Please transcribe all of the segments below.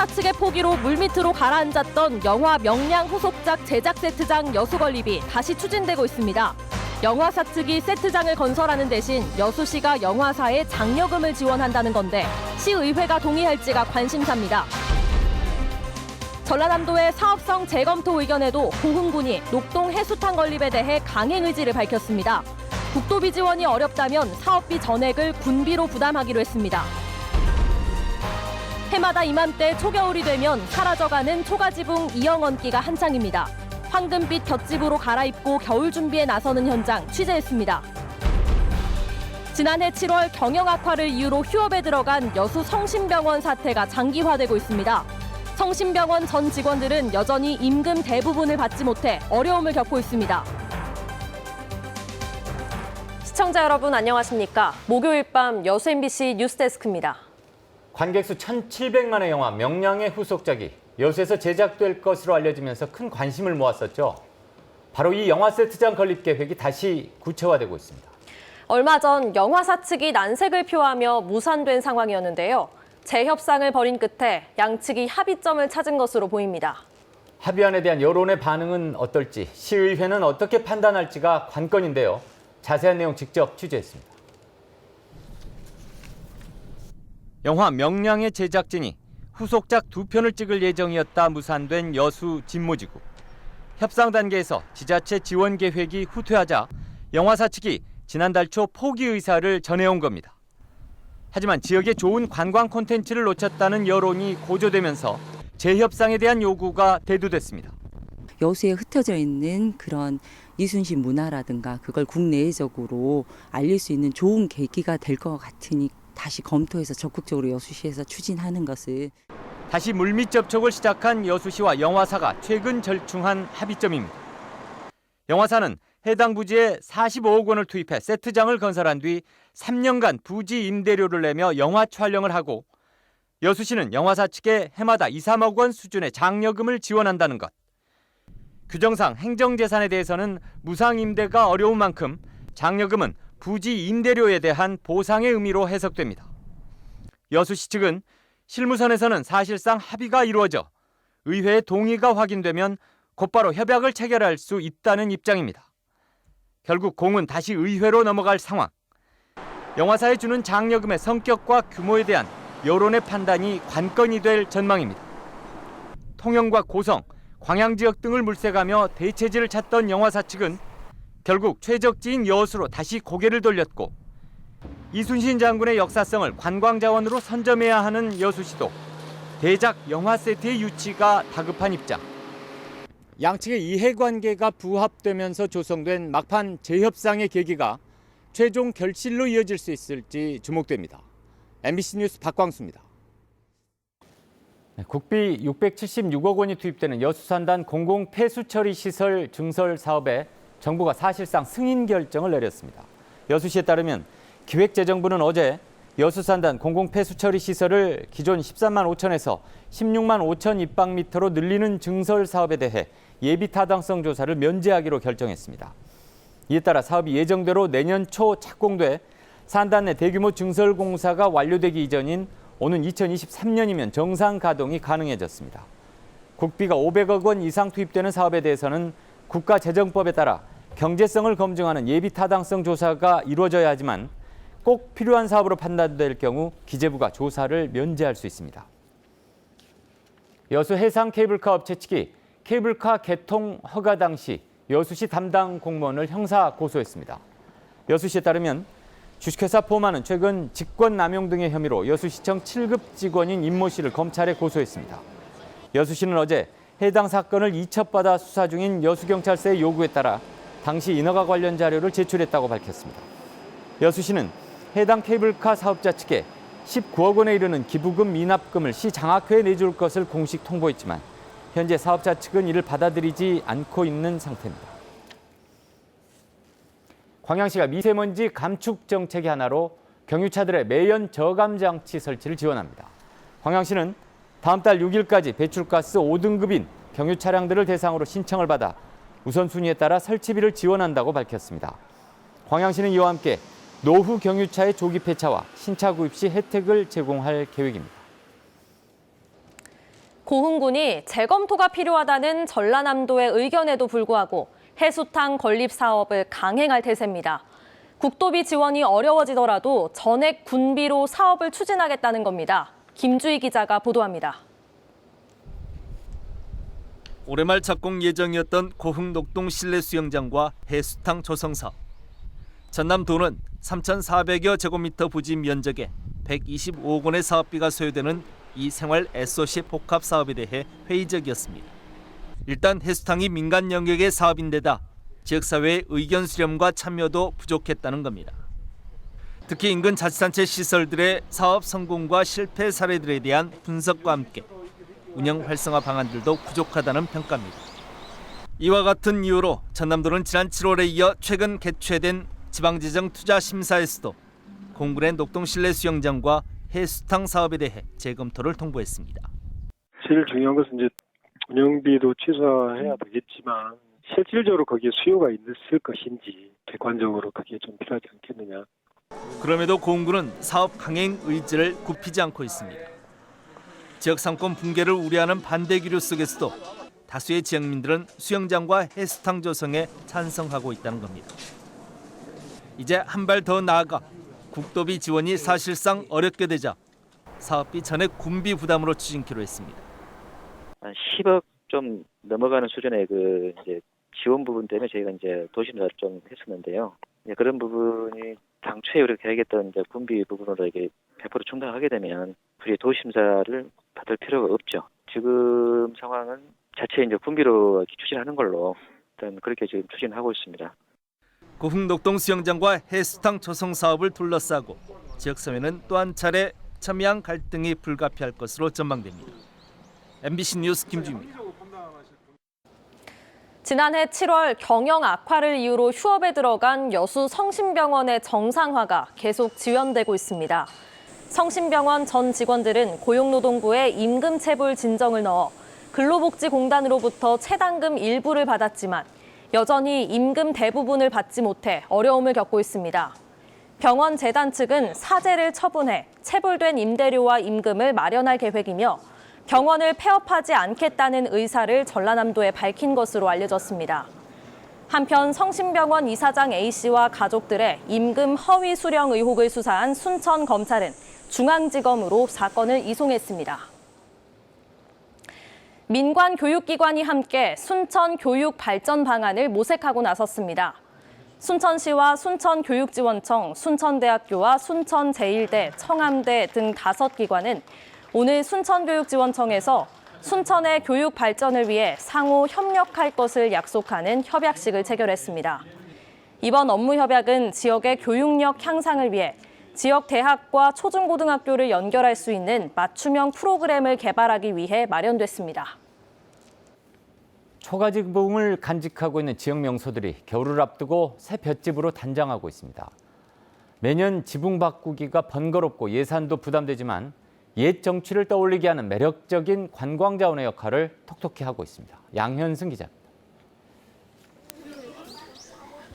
사측의 포기로 물밑으로 가라앉았던 영화 명량 후속작 제작 세트장 여수 건립이 다시 추진되고 있습니다. 영화사 측이 세트장을 건설하는 대신 여수시가 영화사에 장려금을 지원한다는 건데 시의회가 동의할지가 관심사입니다. 전라남도의 사업성 재검토 의견에도 고흥군이 녹동 해수탕 건립에 대해 강행 의지를 밝혔습니다. 국도비 지원이 어렵다면 사업비 전액을 군비로 부담하기로 했습니다. 해마다 이맘때 초겨울이 되면 사라져가는 초가지붕 이영언기가 한창입니다. 황금빛 볏짚으로 갈아입고 겨울 준비에 나서는 현장 취재했습니다. 지난해 7월 경영 악화를 이유로 휴업에 들어간 여수 성심병원 사태가 장기화되고 있습니다. 성심병원 전 직원들은 여전히 임금 대부분을 받지 못해 어려움을 겪고 있습니다. 시청자 여러분 안녕하십니까? 목요일 밤 여수 MBC 뉴스데스크입니다. 관객수 1,700만의 영화 명량의 후속작이 여수에서 제작될 것으로 알려지면서 큰 관심을 모았었죠. 바로 이 영화 세트장 건립 계획이 다시 구체화되고 있습니다. 얼마 전 영화사 측이 난색을 표하며 무산된 상황이었는데요. 재협상을 벌인 끝에 양측이 합의점을 찾은 것으로 보입니다. 합의안에 대한 여론의 반응은 어떨지, 시의회는 어떻게 판단할지가 관건인데요. 자세한 내용 직접 취재했습니다. 영화 명량의 제작진이 후속작 2편을 찍을 예정이었다 무산된 여수 진모지구. 협상 단계에서 지자체 지원 계획이 후퇴하자 영화사 측이 지난달 초 포기 의사를 전해온 겁니다. 하지만 지역에 좋은 관광 콘텐츠를 놓쳤다는 여론이 고조되면서 재협상에 대한 요구가 대두됐습니다. 여수에 흩어져 있는 그런 이순신 문화라든가 그걸 국내적으로 알릴 수 있는 좋은 계기가 될 것 같으니 다시 검토해서 적극적으로 여수시에서 추진하는 것을. 다시 물밑 접촉을 시작한 여수시와 영화사가 최근 절충한 합의점입니다. 영화사는 해당 부지에 45억 원을 투입해 세트장을 건설한 뒤 3년간 부지 임대료를 내며 영화 촬영을 하고, 여수시는 영화사 측에 해마다 2, 3억 원 수준의 장려금을 지원한다는 것. 규정상 행정재산에 대해서는 무상 임대가 어려운 만큼 장려금은 부지 임대료에 대한 보상의 의미로 해석됩니다. 여수시 측은 실무선에서는 사실상 합의가 이루어져 의회의 동의가 확인되면 곧바로 협약을 체결할 수 있다는 입장입니다. 결국 공은 다시 의회로 넘어갈 상황. 영화사에 주는 장려금의 성격과 규모에 대한 여론의 판단이 관건이 될 전망입니다. 통영과 고성, 광양지역 등을 물색하며 대체지를 찾던 영화사 측은 결국 최적지인 여수로 다시 고개를 돌렸고, 이순신 장군의 역사성을 관광자원으로 선점해야 하는 여수시도 대작 영화 세트의 유치가 다급한 입장. 양측의 이해관계가 부합되면서 조성된 막판 재협상의 계기가 최종 결실로 이어질 수 있을지 주목됩니다. MBC 뉴스 박광수입니다. 국비 676억 원이 투입되는 여수산단 공공폐수처리 시설 증설 사업에 정부가 사실상 승인 결정을 내렸습니다. 여수시에 따르면 기획재정부는 어제 여수산단 공공폐수처리 시설을 기존 13만 5천에서 16만 5천 입방미터로 늘리는 증설 사업에 대해 예비 타당성 조사를 면제하기로 결정했습니다. 이에 따라 사업이 예정대로 내년 초 착공돼 산단 내 대규모 증설 공사가 완료되기 이전인 오는 2023년이면 정상 가동이 가능해졌습니다. 국비가 500억 원 이상 투입되는 사업에 대해서는 국가재정법에 따라 경제성을 검증하는 예비 타당성 조사가 이루어져야 하지만 꼭 필요한 사업으로 판단될 경우 기재부가 조사를 면제할 수 있습니다. 여수 해상 케이블카 업체 측이 케이블카 개통 허가 당시 여수시 담당 공무원을 형사 고소했습니다. 여수시에 따르면 주식회사 포마는 최근 직권남용 등의 혐의로 여수시청 7급 직원인 임모 씨를 검찰에 고소했습니다. 여수시는 어제 해당 사건을 이첩받아 수사 중인 여수경찰서의 요구에 따라 당시 인허가 관련 자료를 제출했다고 밝혔습니다. 여수시는 해당 케이블카 사업자 측에 19억 원에 이르는 기부금 미납금을 시 장학회에 내줄 것을 공식 통보했지만 현재 사업자 측은 이를 받아들이지 않고 있는 상태입니다. 광양시가 미세먼지 감축 정책의 하나로 경유차들의 매연 저감 장치 설치를 지원합니다. 광양시는 다음 달 6일까지 배출가스 5등급인 경유 차량들을 대상으로 신청을 받아 우선순위에 따라 설치비를 지원한다고 밝혔습니다. 광양시는 이와 함께 노후 경유차의 조기 폐차와 신차 구입 시 혜택을 제공할 계획입니다. 고흥군이 재검토가 필요하다는 전라남도의 의견에도 불구하고 해수탕 건립 사업을 강행할 태세입니다. 국도비 지원이 어려워지더라도 전액 군비로 사업을 추진하겠다는 겁니다. 김주희 기자가 보도합니다. 올해 말 착공 예정이었던 고흥 녹동 실내 수영장과 해수탕 조성 사업. 전남도는 3,400여 제곱미터 부지 면적에 125억 원의 사업비가 소요되는 이 생활 SOC 복합 사업에 대해 회의적이었습니다. 일단 해수탕이 민간 영역의 사업인데다 지역사회의 의견 수렴과 참여도 부족했다는 겁니다. 특히 인근 자치단체 시설들의 사업 성공과 실패 사례들에 대한 분석과 함께 운영 활성화 방안들도 부족하다는 평가입니다. 이와 같은 이유로 전남도는 지난 7월에 이어 최근 개최된 지방재정 투자심사에서도 공군의 녹동 실내 수영장과 해수탕 사업에 대해 재검토를 통보했습니다. 제일 중요한 것은 이제 운영비도 취소해야 되겠지만 실질적으로 거기에 수요가 있을 것인지 객관적으로 그게 좀 필요하지 않겠느냐. 그럼에도 공군은 사업 강행 의지를 굽히지 않고 있습니다. 지역 상권 붕괴를 우려하는 반대 기류 속에서도 다수의 지역민들은 수영장과 해수탕 조성에 찬성하고 있다는 겁니다. 이제 한 발 더 나아가 국도비 지원이 사실상 어렵게 되자 사업비 전액 군비 부담으로 추진키로 했습니다. 한 10억 좀 넘어가는 수준의 이제 지원 부분 때문에 저희가 이제 도심사를 좀 했었는데요. 그런 부분이 당초에 우리가 계획했던 이제 군비 부분으로 이게 100% 충당하게 되면 굳이 도심사를 받을 필요가 없죠. 지금 상황은 자체 이제 군비로 추진하는 걸로 일단 그렇게 지금 추진하고 있습니다. 고흥 녹동 수영장과 해수탕 조성 사업을 둘러싸고 지역사회는 또 한 차례 첨예한 갈등이 불가피할 것으로 전망됩니다. MBC 뉴스 김주입니다. 지난해 7월 경영 악화를 이유로 휴업에 들어간 여수 성심병원의 정상화가 계속 지연되고 있습니다. 성심병원 전 직원들은 고용노동부에 임금체불 진정을 넣어 근로복지공단으로부터 체당금 일부를 받았지만 여전히 임금 대부분을 받지 못해 어려움을 겪고 있습니다. 병원 재단 측은 사재를 처분해 체불된 임대료와 임금을 마련할 계획이며 병원을 폐업하지 않겠다는 의사를 전라남도에 밝힌 것으로 알려졌습니다. 한편 성심병원 이사장 A씨와 가족들의 임금 허위 수령 의혹을 수사한 순천검찰은 중앙지검으로 사건을 이송했습니다. 민관 교육기관이 함께 순천 교육 발전 방안을 모색하고 나섰습니다. 순천시와 순천교육지원청, 순천대학교와 순천제일대, 청암대 등 5기관은 오늘 순천교육지원청에서 순천의 교육 발전을 위해 상호 협력할 것을 약속하는 협약식을 체결했습니다. 이번 업무 협약은 지역의 교육력 향상을 위해 지역 대학과 초중고등학교를 연결할 수 있는 맞춤형 프로그램을 개발하기 위해 마련됐습니다. 초가지 붐을 간직하고 있는 지역 명소들이 겨울을 앞두고 새 볏집으로 단장하고 있습니다. 매년 지붕 바꾸기가 번거롭고 예산도 부담되지만 옛 정취를 떠올리게 하는 매력적인 관광 자원의 역할을 톡톡히 하고 있습니다. 양현승 기자입니다.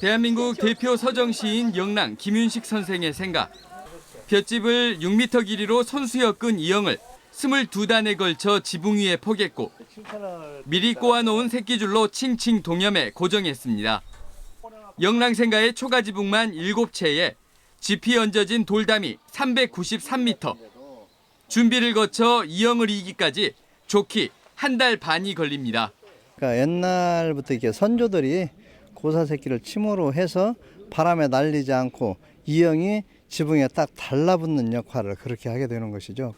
대한민국 대표 서정시인 영랑 김윤식 선생의 생각. 볏집을 6m 길이로 손수여 끈 이형을 22단에 걸쳐 지붕 위에 포겠고 미리 꼬아놓은 새끼줄로 칭칭 동염해 고정했습니다. 영랑생가의 초가지붕만 7채에 지피 얹어진 돌담이 393m. 준비를 거쳐 이형을 이기까지 좋기 한 달 반이 걸립니다. 그러니까 옛날부터 이렇게 선조들이 고사 새끼를 침으로 해서 바람에 날리지 않고 이형이 지붕에 딱 달라붙는 역할을 그렇게 하게 되는 것이죠.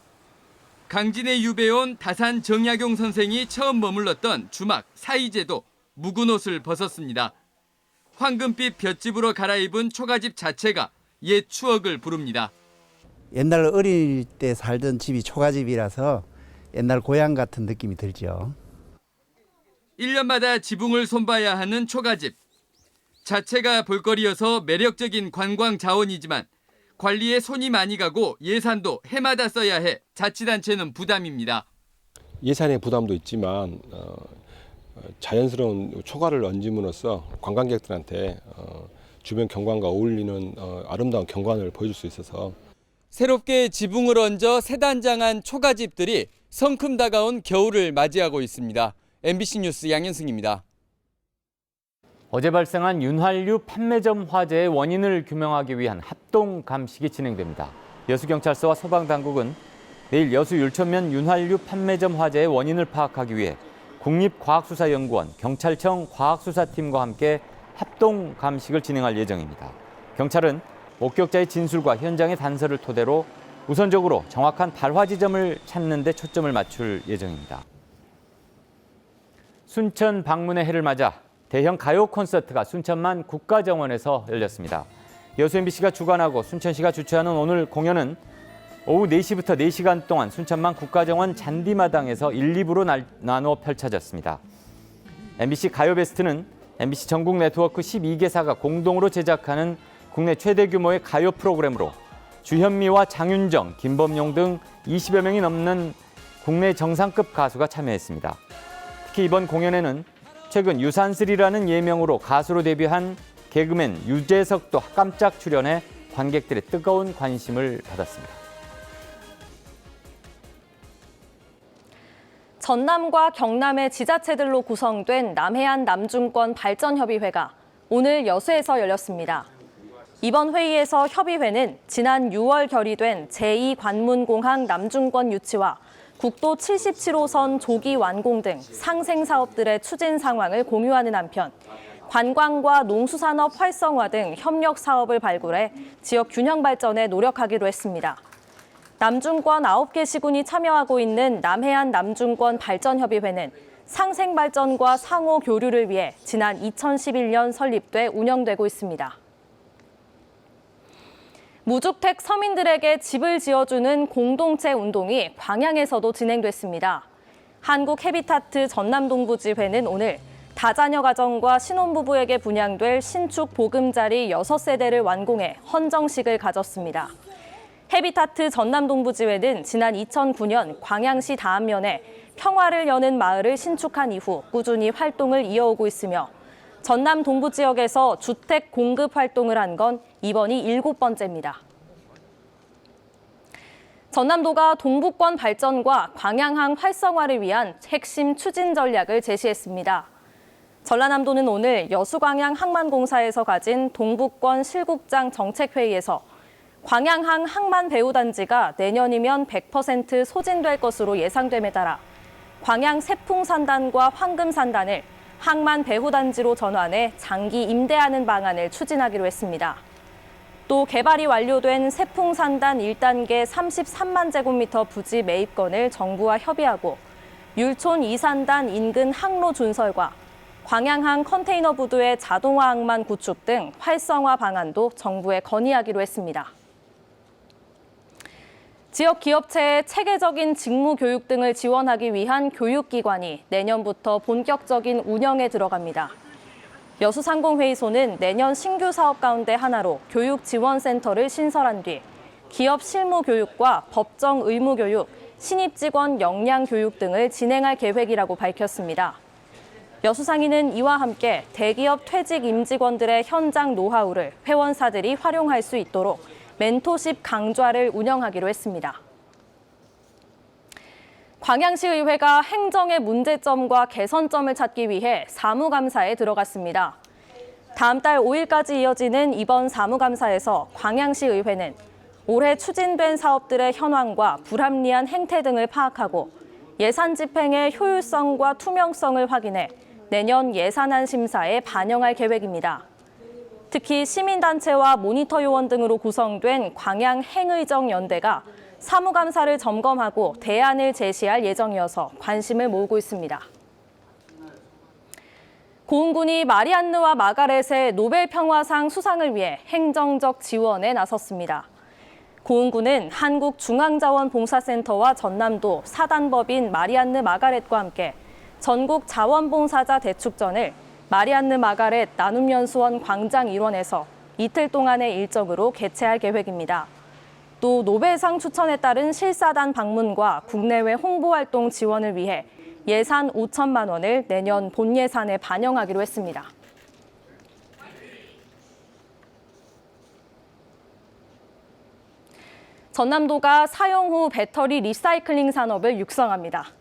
강진에 유배온 다산 정약용 선생이 처음 머물렀던 주막 사이제도 묵은 옷을 벗었습니다. 황금빛 볏집으로 갈아입은 초가집 자체가 옛 추억을 부릅니다. 옛날 어릴 때 살던 집이 초가집이라서 옛날 고향 같은 느낌이 들죠. 1년마다 지붕을 손봐야 하는 초가집. 자체가 볼거리여서 매력적인 관광 자원이지만 관리에 손이 많이 가고 예산도 해마다 써야 해 자치단체는 부담입니다. 예산의 부담도 있지만 자연스러운 초가를 얹음으로써 관광객들한테 주변 경관과 어울리는 아름다운 경관을 보여줄 수 있어서 새롭게 지붕을 얹어 새 단장한 초가집들이 성큼 다가온 겨울을 맞이하고 있습니다. MBC 뉴스 양현승입니다. 어제 발생한 윤활유 판매점 화재의 원인을 규명하기 위한 합동 감식이 진행됩니다. 여수경찰서와 소방당국은 내일 여수 율천면 윤활유 판매점 화재의 원인을 파악하기 위해 국립과학수사연구원, 경찰청 과학수사팀과 함께 합동 감식을 진행할 예정입니다. 경찰은 목격자의 진술과 현장의 단서를 토대로 우선적으로 정확한 발화 지점을 찾는 데 초점을 맞출 예정입니다. 순천 방문의 해를 맞아 대형 가요 콘서트가 순천만 국가정원에서 열렸습니다. 여수 MBC가 주관하고 순천시가 주최하는 오늘 공연은 오후 4시부터 4시간 동안 순천만 국가정원 잔디마당에서 1, 2부로 나누어 펼쳐졌습니다. MBC 가요베스트는 MBC 전국 네트워크 12개사가 공동으로 제작하는 국내 최대 규모의 가요 프로그램으로 주현미와 장윤정, 김범용 등 20여 명이 넘는 국내 정상급 가수가 참여했습니다. 특히 이번 공연에는 최근 유산슬이라는 예명으로 가수로 데뷔한 개그맨 유재석도 깜짝 출연해 관객들의 뜨거운 관심을 받았습니다. 전남과 경남의 지자체들로 구성된 남해안 남중권 발전협의회가 오늘 여수에서 열렸습니다. 이번 회의에서 협의회는 지난 6월 결의된 제2관문공항 남중권 유치와 국도 77호선 조기 완공 등 상생 사업들의 추진 상황을 공유하는 한편 관광과 농수산업 활성화 등 협력 사업을 발굴해 지역 균형 발전에 노력하기로 했습니다. 남중권 9개 시군이 참여하고 있는 남해안 남중권 발전협의회는 상생 발전과 상호 교류를 위해 지난 2011년 설립돼 운영되고 있습니다. 무주택 서민들에게 집을 지어주는 공동체 운동이 광양에서도 진행됐습니다. 한국헤비타트 전남동부지회는 오늘 다자녀 가정과 신혼부부에게 분양될 신축 보금자리 6세대를 완공해 헌정식을 가졌습니다. 헤비타트 전남동부지회는 지난 2009년 광양시 다안면에 평화를 여는 마을을 신축한 이후 꾸준히 활동을 이어오고 있으며 전남 동부 지역에서 주택 공급 활동을 한 건 이번이 7번째입니다. 전남도가 동부권 발전과 광양항 활성화를 위한 핵심 추진 전략을 제시했습니다. 전라남도는 오늘 여수광양 항만공사에서 가진 동부권 실국장 정책회의에서 광양항 항만 배후단지가 내년이면 100% 소진될 것으로 예상됨에 따라 광양 세풍산단과 황금산단을 항만 배후단지로 전환해 장기 임대하는 방안을 추진하기로 했습니다. 또 개발이 완료된 세풍산단 1단계 33만 제곱미터 부지 매입건을 정부와 협의하고 율촌 2산단 인근 항로 준설과 광양항 컨테이너 부두의 자동화 항만 구축 등 활성화 방안도 정부에 건의하기로 했습니다. 지역 기업체의 체계적인 직무 교육 등을 지원하기 위한 교육기관이 내년부터 본격적인 운영에 들어갑니다. 여수상공회의소는 내년 신규 사업 가운데 하나로 교육지원센터를 신설한 뒤 기업 실무 교육과 법정 의무 교육, 신입 직원 역량 교육 등을 진행할 계획이라고 밝혔습니다. 여수상인은 이와 함께 대기업 퇴직 임직원들의 현장 노하우를 회원사들이 활용할 수 있도록 멘토십 강좌를 운영하기로 했습니다. 광양시의회가 행정의 문제점과 개선점을 찾기 위해 사무감사에 들어갔습니다. 다음 달 5일까지 이어지는 이번 사무감사에서 광양시의회는 올해 추진된 사업들의 현황과 불합리한 행태 등을 파악하고 예산 집행의 효율성과 투명성을 확인해 내년 예산안 심사에 반영할 계획입니다. 특히 시민단체와 모니터 요원 등으로 구성된 광양행의정연대가 사무감사를 점검하고 대안을 제시할 예정이어서 관심을 모으고 있습니다. 고흥군이 마리안느와 마가렛의 노벨평화상 수상을 위해 행정적 지원에 나섰습니다. 고흥군은 한국중앙자원봉사센터와 전남도 사단법인 마리안느 마가렛과 함께 전국 자원봉사자 대축전을 마리안느 마가렛 나눔연수원 광장 일원에서 이틀 동안의 일정으로 개최할 계획입니다. 또 노벨상 추천에 따른 실사단 방문과 국내외 홍보활동 지원을 위해 예산 5천만 원을 내년 본 예산에 반영하기로 했습니다. 전남도가 사용 후 배터리 리사이클링 산업을 육성합니다.